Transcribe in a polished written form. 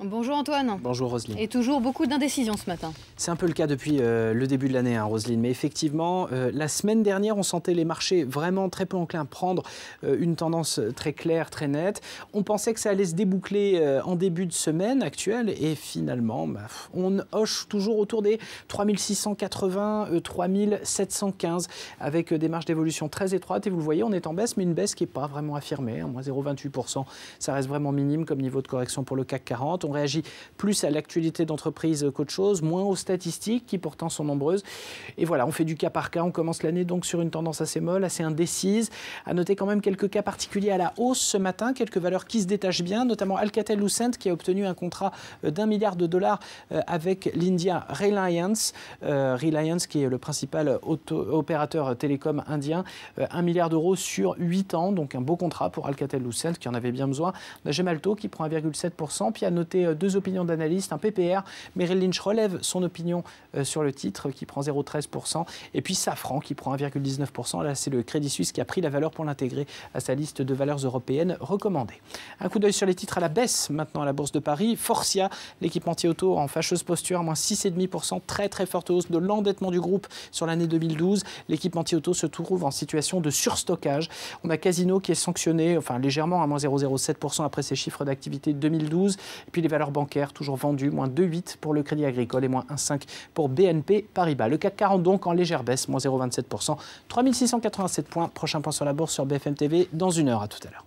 Bonjour Antoine. Bonjour Roselyne. Et toujours beaucoup d'indécision ce matin. C'est un peu le cas depuis le début de l'année, Roselyne. Mais effectivement, la semaine dernière, on sentait les marchés vraiment très peu enclins à prendre une tendance très claire, très nette. On pensait que ça allait se déboucler en début de semaine actuelle. Et finalement, on hoche toujours autour des 3680, 3715, avec des marges d'évolution très étroites. Et vous le voyez, on est en baisse, mais une baisse qui n'est pas vraiment affirmée. Moins 0,28%, ça reste vraiment minime comme niveau de correction pour le CAC 40. On réagit plus à l'actualité d'entreprise qu'autre chose, moins aux statistiques qui pourtant sont nombreuses. Et voilà, on fait du cas par cas. On commence l'année donc sur une tendance assez molle, assez indécise. À noter quand même quelques cas particuliers à la hausse ce matin, quelques valeurs qui se détachent bien, notamment Alcatel-Lucent qui a obtenu un contrat d'1 milliard de dollars avec l'India Reliance. Reliance qui est le principal opérateur télécom indien. 1 milliard d'euros sur 8 ans, donc un beau contrat pour Alcatel-Lucent qui en avait bien besoin. On a Gemalto qui prend 1,7%, puis à noter deux opinions d'analystes, un PPR. Merrill Lynch relève son opinion sur le titre qui prend 0,13%. Et puis Safran qui prend 1,19%. Là, c'est le Crédit Suisse qui a pris la valeur pour l'intégrer à sa liste de valeurs européennes recommandées. Un coup d'œil sur les titres à la baisse maintenant à la Bourse de Paris. Forcia, l'équipementier auto en fâcheuse posture, moins 6,5%. Très très forte hausse de l'endettement du groupe sur l'année 2012. L'équipementier auto se trouve en situation de surstockage. On a Casino qui est sanctionné, enfin légèrement, à moins 0,07% après ses chiffres d'activité 2012. Et puis les valeurs bancaires toujours vendues, moins 2,8 pour le Crédit Agricole et moins 1,5 pour BNP Paribas. Le CAC 40 donc en légère baisse, moins 0,27%, 3687 points. Prochain point sur la bourse sur BFM TV dans 1 heure. À tout à l'heure.